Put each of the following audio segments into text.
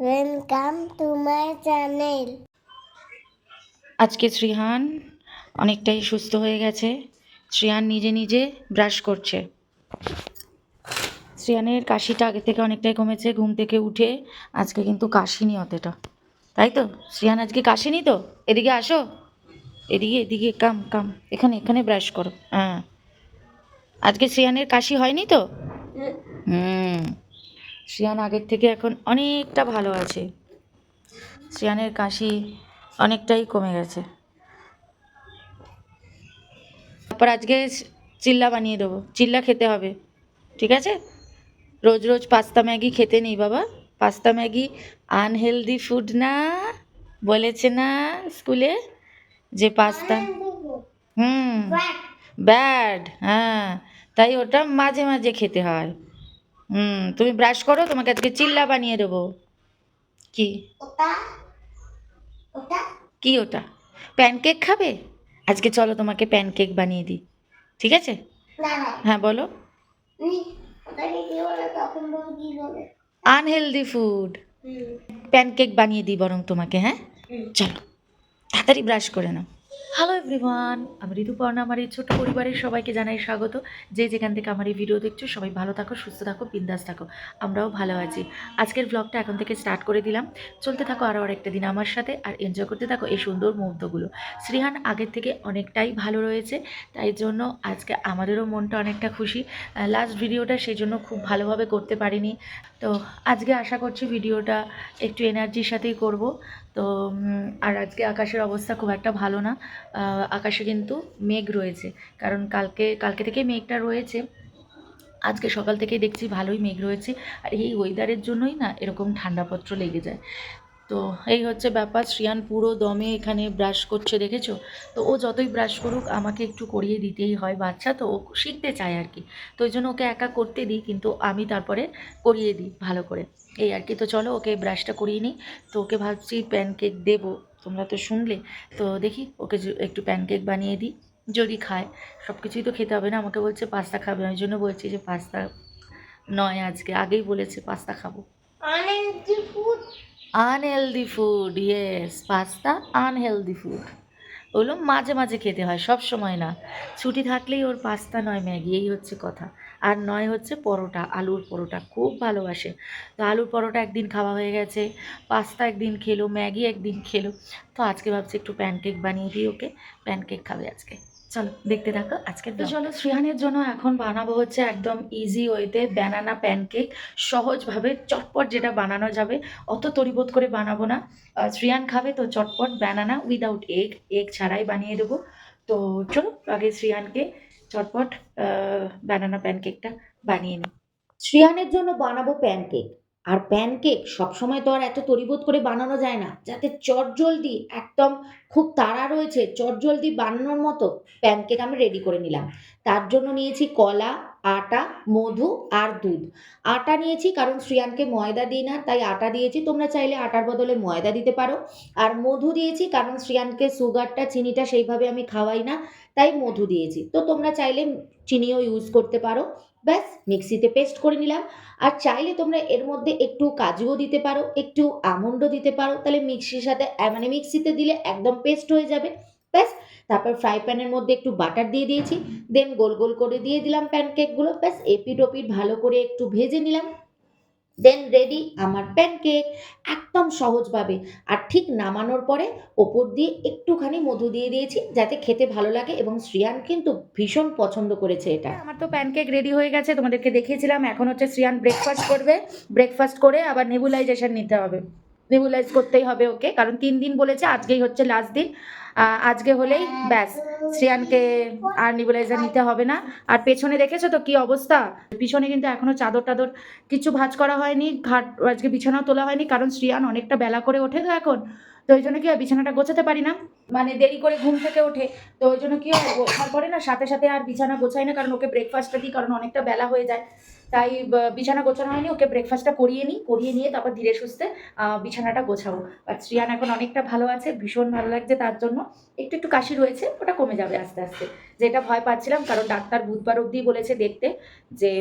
Welcome to my channel. আজকে শ্রীহান অনেকটাই সুস্থ হয়ে গেছে। শ্রীহান নিজে নিজে ব্রাশ করছে। শ্রীহানের কাশিটা আগে থেকে অনেকটাই কমেছে। ঘুম থেকে উঠে আজকে কিন্তু কাশিনি অতটা, তাই তো? শ্রীহান আজকে কাশিনি তো? এদিকে আসো, এদিকে এদিকে, কাম কাম, এখানে এখানে ব্রাশ করো। হ্যাঁ, আজকে শ্রীহানের কাশি হয়নি তো? শ্রীহান আগের থেকে এখন অনেকটা ভালো আছে। শ্রীহানের কাশি অনেকটাই কমে গেছে। তারপর আজকে চিল্লা বানিয়ে দেবো, চিল্লা খেতে হবে, ঠিক আছে? রোজ রোজ পাস্তা ম্যাগি খেতে নেই বাবা। পাস্তা ম্যাগি আনহেলদি ফুড না, বলেছে না স্কুলে যে পাস্তা ব্যাড। হ্যাঁ, তাই ওটা মাঝে মাঝে খেতে হয়। তুমি ব্রাশ করো, তোমাকে আজকে চিল্লা বানিয়ে দেবো। কি কি ওটা? প্যানকেক খাবে? আজকে চলো তোমাকে প্যানকেক বানিয়ে দিই, ঠিক আছে? হ্যাঁ বলো। আনহেলদি ফুড প্যানকেক বানিয়ে দিই বরং তোমাকে। হ্যাঁ চলো, তাড়াতাড়ি ব্রাশ করে নাও। হ্যালো এভরিওয়ান, আমি ঋতুপর্ণা। আমার এই ছোটো পরিবারের সবাইকে জানাই স্বাগত। যে যেখান থেকে আমার এই ভিডিও দেখছো সবাই ভালো থাকো, সুস্থ থাকো, বিন্দাস থাকো। আমরাও ভালো আছি। আজকের ব্লগটা এখন থেকে স্টার্ট করে দিলাম। চলতে থাকো আরও আরেকটা দিন আমার সাথে, আর এনজয় করতে থাকো এই সুন্দর মুহূর্তগুলো। শ্রীহান আগের থেকে অনেকটাই ভালো রয়েছে, তাই জন্য আজকে আমাদেরও মনটা অনেকটা খুশি। লাস্ট ভিডিওটা সেই জন্য খুব ভালোভাবে করতে পারিনি, তো আজকে আশা করছি ভিডিওটা একটু এনার্জির সাথেই করব। তো আর আজকে আকাশের অবস্থা খুব একটা ভালো না। আকাশে কিন্তু মেঘ রয়েছে, কারণ কালকে থেকে মেঘটা রয়েছে। আজকে সকাল থেকেই দেখছি ভালোই মেঘ রয়েছে, আর এই ওয়েদারের জন্যই না এরকম ঠান্ডাপত্র লেগে যায়। তো এই হচ্ছে ব্যাপার। শ্রিয়ান পুরো দমে এখানে ব্রাশ করছে, দেখেছো তো? ও যতই ব্রাশ করুক আমাকে একটু করিয়ে দিতেই হয়, বাচ্চা তো, ও শিখতে চায় আর কি। তো ওই জন্য ওকে একা করতে দিই, কিন্তু আমি তারপরে করিয়ে দিই ভালো করে, এই আর কি। তো চলো ওকে ব্রাশটা করিয়ে নিই। তো ওকে ভাবছি প্যানকেক দেবো, তোমরা তো শুনলে। তো দেখি ওকে একটু প্যানকেক বানিয়ে দিই, যদি খায়। সব কিছুই তো খেতে হবে না। আমাকে বলছে পাস্তা খাবে, ওই জন্য বলছি যে পাস্তা নয়, আজকে আগেই বলেছে পাস্তা খাবো। Unhealthy food, yes, pasta unhealthy food. ওগুলো মাঝে মাঝে খেতে হয়, সব সময় না। ছুটি থাকলেই ওর পাস্তা নয় ম্যাগি, এই হচ্ছে কথা। আর নয় হচ্ছে পরোটা, আলুর পরোটা খুব ভালোবাসে। তো আলুর পরোটা একদিন খাওয়া হয়ে গেছে, পাস্তা একদিন খেলো, ম্যাগি একদিন খেলো। তো আজকে ভাবছি একটু প্যানকেক বানিয়ে দিই ওকে, প্যানকেক খাবে আজকে। চলো দেখতে থাকো আজকে। তো চলো, শ্রিহানের জন্য এখন বানাবো হচ্ছে একদম ইজি ওয়েতে ব্যানানা প্যানকেক। সহজভাবে চটপট যেটা বানানো যাবে, অত তরিবোধ করে বানাবো না। শ্রিয়ান খাবে তো চটপট, ব্যানানা উইদাউট এগ, এগ ছাড়াই বানিয়ে দেবো। তো চলো আগে শ্রিয়ানকে চটপট ব্যানানা প্যানকেকটা বানিয়ে নিই। শ্রিয়ানের জন্য বানাবো প্যানকেক। আর প্যানকেক সবসময় তো আর এত তরিবোধ করে বানানো যায় না, যাতে চটজলদি একদম খুব তাড়া রয়েছে চটজলদি বানানোর মতো প্যানকেক আমি রেডি করে নিলাম। তার জন্য নিয়েছি কলা, আটা, মধু আর দুধ। আটা নিয়েছি কারণ শ্রিয়ানকে ময়দা দিই না, তাই আটা দিয়েছি। তোমরা চাইলে আটার বদলে ময়দা দিতে পারো। আর মধু দিয়েছি কারণ শ্রিয়ানকে সুগারটা, চিনিটা সেইভাবে আমি খাওয়াই না, তাই মধু দিয়েছি। তো তোমরা চাইলে চিনিও ইউজ করতে পারো। ব্যাস মিক্সিতে পেস্ট করে নিলাম। আর চাইলে তোমরা এর মধ্যে একটু কাজুও দিতে পারো, একটু আমন্ডও দিতে পারো, তাহলে মিক্সির সাথে মানে মিক্সিতে দিলে একদম পেস্ট হয়ে যাবে। ব্যাস, তারপর ফ্রাই প্যানের মধ্যে একটু বাটার দিয়ে দিয়েছি, দেন গোল গোল করে দিয়ে দিলাম প্যানকেকগুলো। ব্যাস এপিট ওপিট ভালো করে একটু ভেজে নিলাম, দেন রেডি আমার প্যানকেক, একদম সহজভাবে। আর ঠিক নামানোর পরে ওপর দিয়ে একটুখানি মধু দিয়ে দিয়েছি, যাতে খেতে ভালো লাগে, এবং শ্রিয়ান কিন্তু ভীষণ পছন্দ করেছে এটা। আমার তো প্যানকেক রেডি হয়ে গেছে, তোমাদেরকে দেখিয়েছিলাম। এখন হচ্ছে শ্রিয়ান ব্রেকফাস্ট করবে। ব্রেকফাস্ট করে আবার নেবুলাইজেশন নিতে হবে, নেবুলাইজ করতেই হবে ওকে, কারণ 3 দিন বলেছে, আজকেই হচ্ছে লাস্ট দিন। আজকে হলেই ব্যাস, শ্রিয়ানকে আর নেবুলাইজার নিতে হবে না। আর পেছনে দেখেছো তো কি অবস্থা, পিছনে কিন্তু এখনো চাদর টাদর কিছু ভাঁজ করা হয়নি, ঘাট আজকে বিছানাও তোলা হয়নি, কারণ শ্রিয়ান অনেকটা বেলা করে ওঠে তো এখন। তো ওই জন্য কি হয়, বিছানাটা গোছাতে পারি না, মানে দেরি করে ঘুম থেকে ওঠে। তো ওই জন্য কি হয়, ওঠার পরে না সাথে সাথে আর বিছানা গোছাই না, কারণ ওকে ব্রেকফাস্টটা দিই, কারণ অনেকটা বেলা হয়ে যায়। তাই বিছানা গোছানো হয়নি, ওকে ব্রেকফাস্টটা করিয়ে নিই, করিয়ে নিয়ে তারপর ধীরে সুস্থে বিছানাটা গোছাবো। আর শ্রিয়ান এখন অনেকটা ভালো আছে, ভীষণ ভালো লাগছে তার জন্য। একটু একটু কাশি রয়েছে, ওটা কমে যাবে আস্তে আস্তে, যেটা ভয় পাচ্ছিলাম, কারণ ডাক্তার বুধবার অবধি বলেছে দেখতে, যে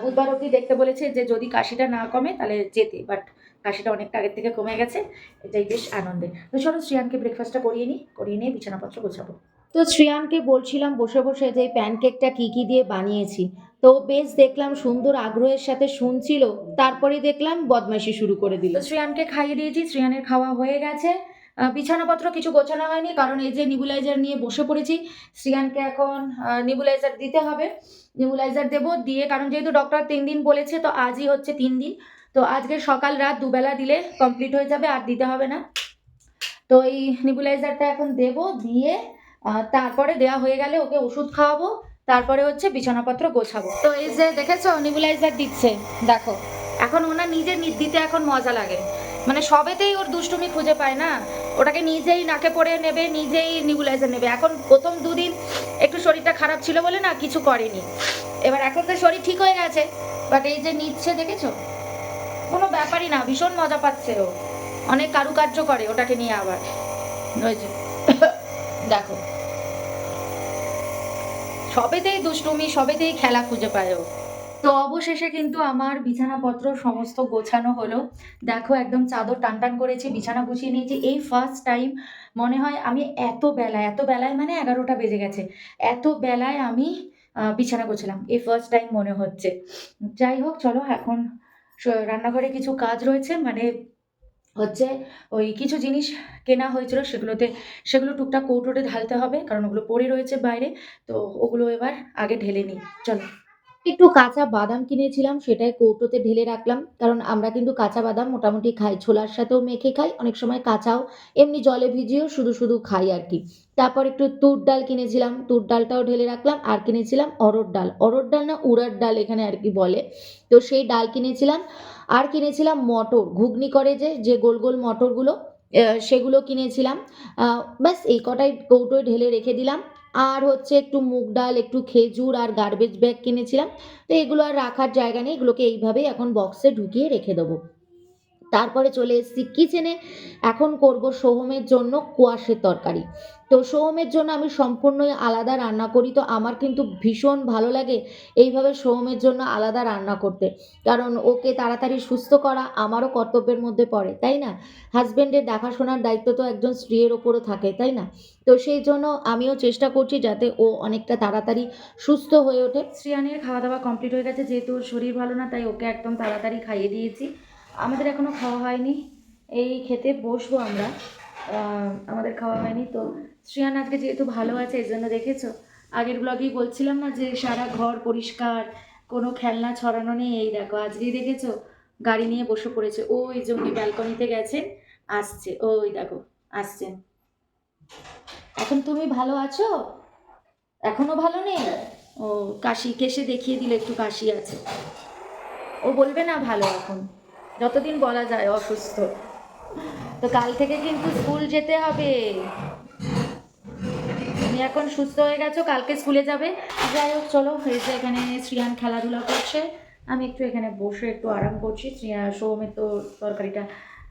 বুধবার অবধি দেখতে বলেছে, যে যদি কাশিটা না কমে তাহলে যেতে, বাট কাশিটা অনেকটা আগের থেকে কমে গেছে, এটাই বেশ আনন্দের। তো চলো শ্রেয়ানকে ব্রেকফাস্টটা করিয়ে নিয়ে বিছানাপত্র গোছাবো। তো শ্রেয়ানকে বলছিলাম বসে বসে যে প্যানকেকটা কী কী দিয়ে বানিয়েছি, তো বেশ দেখলাম সুন্দর আগ্রহের সাথে শুনছিল, তারপরে দেখলাম বদমাইশি শুরু করে দিল। তো শ্রেয়ানকে খাইয়ে দিয়েছি, শ্রেয়ানের খাওয়া হয়ে গেছে। বিছানাপত্র কিছু গোছানো হয়নি, কারণ এই যে নিবুলাইজার নিয়ে বসে পড়েছি। শ্রেয়ানকে এখন নিবুলাইজার দিতে হবে, নিবুলাইজার দেবো দিয়ে, কারণ যেহেতু ডক্টর 3 দিন বলেছে, তো আজই হচ্ছে 3 দিন। তো আজকে সকাল রাত দুবেলা দিলে কমপ্লিট হয়ে যাবে, আর দিতে হবে না। তো এই নিবুলাইজারটা এখন দেব, দিয়ে তারপরে দেওয়া হয়ে গেলে ওকে ওষুধ খাওয়াবো, তারপরে হচ্ছে বিছানাপত্র গোছাবো। তো এই যে দেখেছো নিবুলাইজার দিচ্ছে, দেখো এখন ওনার নিজের দিতে এখন মজা লাগে, মানে সবেতেই ওর দুষ্টুমি খুঁজে পায় না, ওটাকে নিজেই নাকে পড়ে নেবে, নিজেই নিবুলাইজার নেবে। এখন প্রথম 2 দিন একটু শরীরটা খারাপ ছিল বলে না কিছু করেনি, এবার এখন তো শরীর ঠিক হয়ে গেছে, বাট এই যে নিচ্ছে দেখেছো, কোনো ব্যাপারই না, ভীষণ মজা পাচ্ছে ও, অনেক কারুকার্য করে ওটাকে নিয়ে। আবার ওই যে দেখো সবেতেই দুষ্টুমি, সবেতেই খেলা খুঁজে পায় ও। তো অবশেষে কিন্তু আমার বিছানাপত্র সমস্ত গোছানো হলো, দেখো একদম চাদর টান টান করেছি, বিছানা গুছিয়ে নিয়েছি। এই ফার্স্ট টাইম মনে হয় আমি এত বেলায় মানে 11টা বেজে গেছে, এত বেলায় আমি বিছানা গোছালাম, এই ফার্স্ট টাইম মনে হচ্ছে। যাই হোক চলো, এখন রান্নাঘরে কিছু কাজ রয়েছে, মানে হচ্ছে ওই কিছু জিনিস কেনা হয়েছিল, সেগুলো টুকটাক কৌটোতে ঢালতে হবে, কারণ ওগুলো পড়ে রয়েছে বাইরে। তো ওগুলো এবার আগে ঢেলে নিই, চলো। একটু কাঁচা বাদাম কিনেছিলাম, সেটাই কৌটোতে ঢেলে রাখলাম, কারণ আমরা কিন্তু কাঁচা বাদাম মোটামুটি খাই, ছোলার সাথেও মেখে খাই, অনেক সময় কাঁচাও এমনি জলে ভিজিয়েও শুধু শুধু খাই আর কি। তারপর একটু তুর ডাল কিনেছিলাম, তুর ডালটাও ঢেলে রাখলাম, আর কিনেছিলাম অরড় ডাল না উড়ার ডাল এখানে আর কি বলে, তো সেই ডাল কিনেছিলাম। আর কিনেছিলাম মটর, ঘুগনি করে যে যে গোল গোল মটরগুলো, সেগুলো কিনেছিলাম। ব্যাস এই কটাই কৌটোয় ঢেলে রেখে দিলাম। আর হচ্ছে একটু মুগ ডাল, একটু খেজুর আর গার্বেজ ব্যাগ কিনেছিলাম। তো এগুলো আর রাখার জায়গা নেই, এগুলোকে এইভাবেই এখন বক্সে ঢুকিয়ে রেখে দেবো। তারপরে চলে এসেছি কিচেনে, এখন করব সোহমের জন্য কোয়াশের তরকারি। তো সোহমের জন্য আমি সম্পূর্ণই আলাদা রান্না করি, তো আমার কিন্তু ভীষণ ভালো লাগে এইভাবে সোহমের জন্য আলাদা রান্না করতে, কারণ ওকে তাড়াতাড়ি সুস্থ করা আমারও কর্তব্যের মধ্যে পড়ে, তাই না? হাজব্যান্ডের দেখাশোনার দায়িত্ব তো একজন স্ত্রীর ওপরও থাকে, তাই না? তো সেই জন্য আমিও চেষ্টা করছি যাতে ও অনেকটা তাড়াতাড়ি সুস্থ হয়ে ওঠে। শ্রিয়ানের খাওয়া দাওয়া কমপ্লিট হয়ে গেছে, যেহেতু ওর শরীর ভালো না, তাই ওকে একদম তাড়াতাড়ি খাইয়ে দিয়েছি। আমাদের এখনও খাওয়া হয়নি, এই খেতে বসবো আমরা, আমাদের খাওয়া হয়নি। তো শ্রিয়ান আজকে যেহেতু ভালো আছে, এই জন্য দেখেছো আগের ব্লগেই বলছিলাম না যে সারা ঘর পরিষ্কার, কোনো খেলনা ছড়ানো নেই, এই দেখো আজকেই দেখেছো গাড়ি নিয়ে বসে পড়েছে, ওই যে উনি ব্যালকনিতে গেছেন, আসছে, ওই দেখো আসছেন। এখন তুমি ভালো আছো? এখনো ভালো নেই? ও কাশি, কেশে দেখিয়ে দিলে একটু কাশি আছে, ও বলবে না ভালো এখন, যতদিন বলা যায় অসুস্থ। তো কাল থেকে কিন্তু স্কুল যেতে হবে, তুমি এখন সুস্থ হয়ে গেছো, কালকে স্কুলে যাবে। যাই হোক চলো, এই যে এখানে শ্রিয়ান খেলাধুলা করছে, আমি একটু এখানে বসে একটু আরাম করছি। সোহমের তো তরকারিটা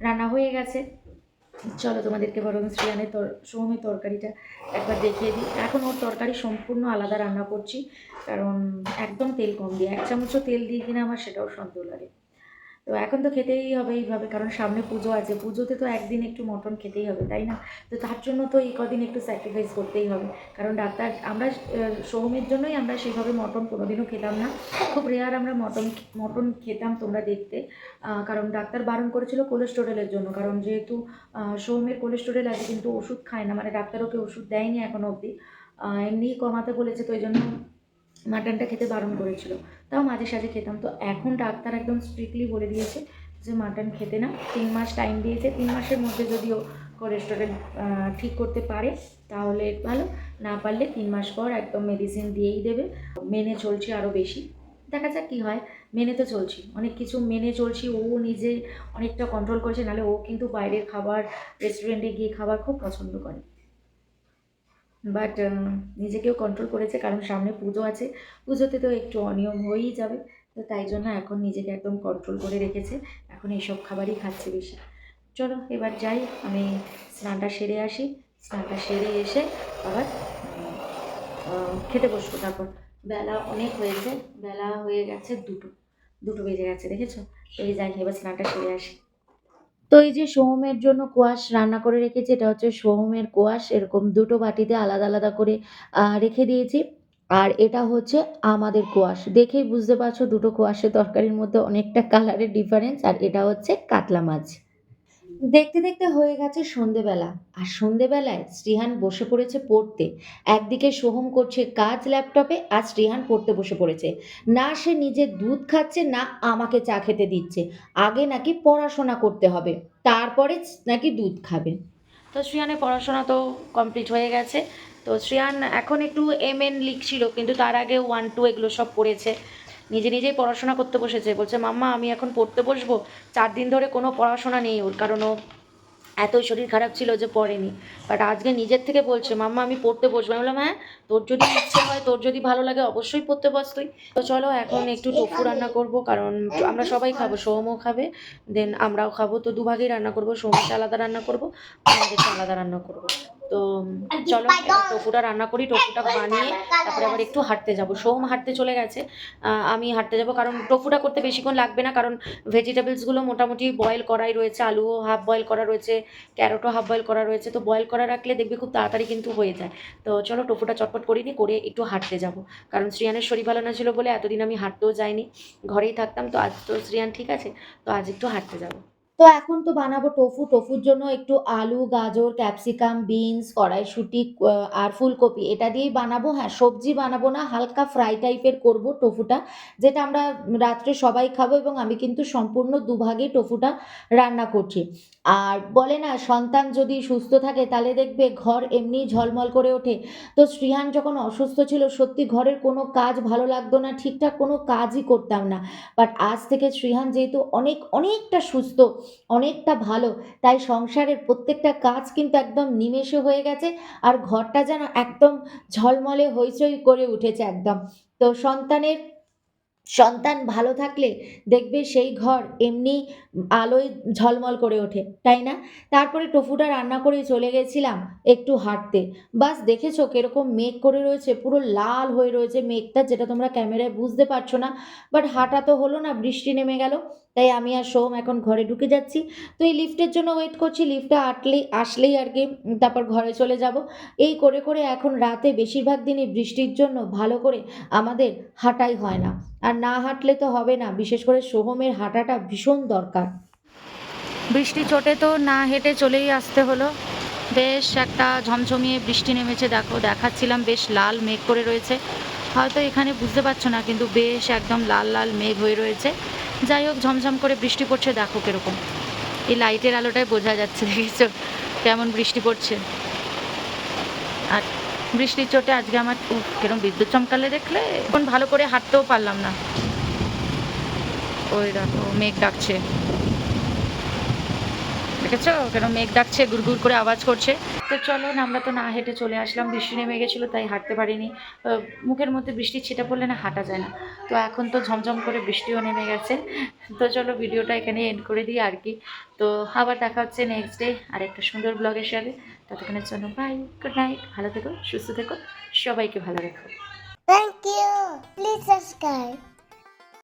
রান্না হয়ে গেছে, চলো তোমাদেরকে বরং সোহমের তরকারিটা একবার দেখিয়ে দিই। এখন ওর তরকারি সম্পূর্ণ আলাদা রান্না করছি, কারণ একদম তেল কম দিয়ে, 1 চামচও তেল দিয়ে কিনা আমার সেটাও সন্দেহ লাগে। তো এখন তো খেতেই হবে এইভাবে, কারণ সামনে পুজো আছে, পুজোতে তো একদিন একটু মটন খেতেই হবে, তাই না? তো তার জন্য তো এই কদিন একটু স্যাক্রিফাইস করতেই হবে, কারণ আমরা সোহমের জন্যই আমরা সেভাবে মটন কোনোদিনও খেতাম না, খুব রেয়ার আমরা মটন খেতাম, তোমরা দেখতে, কারণ ডাক্তার বারণ করেছিল কোলেস্টেরলের জন্য, কারণ যেহেতু সোহমের কোলেস্টেরল আছে, কিন্তু ওষুধ খায় না, মানে ডাক্তার ওকে ওষুধ দেয়নি এখনো অবধি, এমনিই কমাতে বলেছে, তো এই জন্য মাটনটা খেতে বারণ করেছিল, তাও মাঝে সাঝে খেতাম। তো এখন ডাক্তার একদম স্ট্রিক্টলি বলে দিয়েছে যে মাটন খেতে না, 3 মাস টাইম দিয়েছে, 3 মাসের মধ্যে যদিও কোলেস্টেরল ঠিক করতে পারে তাহলে ভালো, না পারলে 3 মাস পর একদম মেডিসিন দিয়েই দেবে। মেনে চলছি আরও বেশি, দেখা যাক কী হয়। মেনে তো চলছি, অনেক কিছু মেনে চলছি, ও নিজে অনেকটা কন্ট্রোল করেছে, নাহলে ও কিন্তু বাইরের খাবার, রেস্টুরেন্টে গিয়ে খাবার খুব পছন্দ করে, বাট নিজেকেও কন্ট্রোল করেছে, কারণ সামনে পুজো আছে, পুজোতে তো একটু অনিয়ম হয়েই যাবে, তো তাই জন্য এখন নিজেকে একদম কন্ট্রোল করে রেখেছে, এখন এইসব খাবারই খাচ্ছে বেশি। চলো এবার যাই, আমি স্নানটা সেরে আসি, স্নানটা সেরে এসে আবার খেতে বসবো, তারপর বেলা অনেক হয়েছে, বেলা হয়ে গেছে দুটো বেজে গেছে, দেখেছো? তো এই যাই, এবার স্নানটা সেরে আসি। তো এই যে সোহমের জন্য কোয়াশ রান্না করে রেখেছি, এটা হচ্ছে সোহমের কোয়াশ, এরকম দুটো বাটিতে আলাদা আলাদা করে রেখে দিয়েছি। আর এটা হচ্ছে আমাদের কোয়াশ, দেখেই বুঝতে পারছো দুটো কোয়াশের তরকারির মধ্যে অনেকটা কালারের ডিফারেন্স। আর এটা হচ্ছে কাতলা মাছ। দেখতে দেখতে হয়ে গেছে সন্ধেবেলা, আর সন্ধেবেলায় শ্রীহান বসে পড়েছে পড়তে। একদিকে সোহম করছে কাজ ল্যাপটপে, আর শ্রীহান পড়তে বসে পড়েছে। না সে নিজে দুধ খাচ্ছে, না আমাকে চা খেতে দিচ্ছে। আগে নাকি পড়াশোনা করতে হবে, তারপরে নাকি দুধ খাবে। তো শ্রিয়ানের পড়াশোনা তো কমপ্লিট হয়ে গেছে। তো শ্রিয়ান এখন একটু এমএন লিখছিল, কিন্তু তার আগে 1 2 এগুলো সব পড়েছে। নিজে নিজেই পড়াশোনা করতে বসেছে, বলছে মাম্মা আমি এখন পড়তে বসবো। 4 দিন ধরে কোনো পড়াশোনা নেই ওর, কারণ ও এতই শরীর খারাপ ছিল যে পড়েনি। বাট আজকে নিজের থেকে বলছে মাম্মা আমি পড়তে বসবো। আমি বললাম হ্যাঁ, তোর যদি ইচ্ছে হয়, তোর যদি ভালো লাগে, অবশ্যই পড়তে বস তুই। তো চলো এখন একটু টোফু রান্না করব, কারণ আমরা সবাই খাবো, সোহমও খাবে, দেন আমরাও খাবো। তো দুভাগেই রান্না করবো, সোহমকে আলাদা রান্না করবো, আমাদেরকে আলাদা রান্না করবো। তো চলো এবার টোফুটা রান্না করি, টোফুটা বানিয়ে তারপরে আবার একটু হাঁটতে যাব। সোহম হাঁটতে চলে গেছে, আমি হাঁটতে যাব, কারণ টোফুটা করতে বেশিক্ষণ লাগবে না, কারণ ভেজিটেবলসগুলো মোটামুটি বয়েল করাই রয়েছে, আলুও হাফ বয়েল করা রয়েছে, ক্যারটও হাফ বয়েল করা রয়েছে। তো বয়েল করা রাখলে দেখবে খুব তাড়াতাড়ি কিন্তু হয়ে যায়। তো চলো টোফুটা চটপট করে নিই, করে একটু হাঁটতে যাব, কারণ শ্রিয়ানের শরীর ভালো না ছিল বলে এতদিন আমি হাঁটতেও যাইনি, ঘরেই থাকতাম। তো আজ তো শ্রিয়ান ঠিক আছে, তো আজ একটু হাঁটতে যাব। তো এখন তো বানাবো টোফু। টোফুর জন্য একটু আলু, গাজর, ক্যাপসিকাম, বিনস, কড়াইশুঁটি আর ফুলকপি এটা দিয়েই বানাবো। হ্যাঁ, সবজি বানাবো না, হালকা ফ্রাই টাইপের করব টোফুটা, যেটা আমরা রাত্রে সবাই খাবো। এবং আমি কিন্তু সম্পূর্ণ দুভাগে টোফুটা রান্না করছি। আর বলে না, সন্তান যদি সুস্থ থাকে তাহলে দেখবে ঘর এমনি ঝলমল করে ওঠে। তো শ্রিহান যখন অসুস্থ ছিল, সত্যি ঘরের কোনো কাজ ভালো লাগতো না, ঠিকঠাক কোনো কাজই করতাম না। বাট আজ থেকে শ্রিহান যেহেতু অনেকটা সুস্থ, অনেকটা ভালো, তাই সংসারের প্রত্যেকটা কাজ কিন্তু একদম নিমেষে হয়ে গেছে। আর ঘরটা যেন একদম ঝলমলে হইচই করে উঠেছে একদম। তো সন্তান ভালো থাকলে দেখবে সেই ঘর এমনি আলোয় ঝলমল করে ওঠে, তাই না? তারপরে টোফুটা রান্না করে চলে গেছিলাম একটু হাঁটতে। বাস দেখেছো কিরকম মেঘ করে রয়েছে, পুরো লাল হয়ে রয়েছে মেঘটা, যেটা তোমরা ক্যামেরায় বুঝতে পারছো না। বাট হাঁটা তো হলো না, বৃষ্টি নেমে গেল। তাই আমি আর সোম এখন ঘরে ঢুকে যাচ্ছি। তো এই লিফটের জন্য ওয়েট করছি, লিফটটা আসলেই আর কি তারপর ঘরে চলে যাব। এই করে করে এখন রাতে বেশিরভাগ দিনই বৃষ্টির জন্য ভালো করে আমাদের হাঁটাই হয় না। আর না হাঁটলে তো হবে না, বিশেষ করে সোহমের হাঁটাটা ভীষণ দরকার। বৃষ্টি চোটে তো না হেঁটে চলেই আসতে হলো। বেশ একটা ঝমঝমিয়ে বৃষ্টি নেমেছে, দেখো দেখাচ্ছিলাম, বেশ লাল মেঘ করে রয়েছে। হয়তো এখানে বুঝতে পারছো না, কিন্তু বেশ একদম লাল লাল মেঘ হয়ে রয়েছে। যাই হোক, ঝমঝম করে বৃষ্টি পড়ছে, দেখো কিরকম এই লাইটের আলোটায় বোঝা যাচ্ছে, দেখেছো কেমন বৃষ্টি পড়ছে। আর বৃষ্টির চোটে আজকে আমার কিরকম বিদ্যুৎ চমকালে দেখলে, এখন ভালো করে হাঁটতেও পারলাম না। ওই দেখো মেঘ ডাকছে, দেখেছো কেন মেঘ ডাকছে, গুড় করে আওয়াজ করছে। তো চলো না, আমরা তো না হেঁটে চলে আসলাম, বৃষ্টি নেমে গেছিলো তাই হাঁটতে পারিনি। মুখের মধ্যে বৃষ্টির ছিটা পড়লে না হাঁটা যায় না। তো এখন তো ঝমঝম করে বৃষ্টিও নেমে গেছে। তো চলো ভিডিওটা এখানে এন্ড করে দিই আর কি। তো আবার দেখা হচ্ছে নেক্সট ডে আর একটা সুন্দর ব্লগের সাথে। ততক্ষণের জন্য বাই, গুড নাইট, ভালো থেকো, সুস্থ থেকো, সবাইকে ভালো রেখো। Thank you. Please subscribe.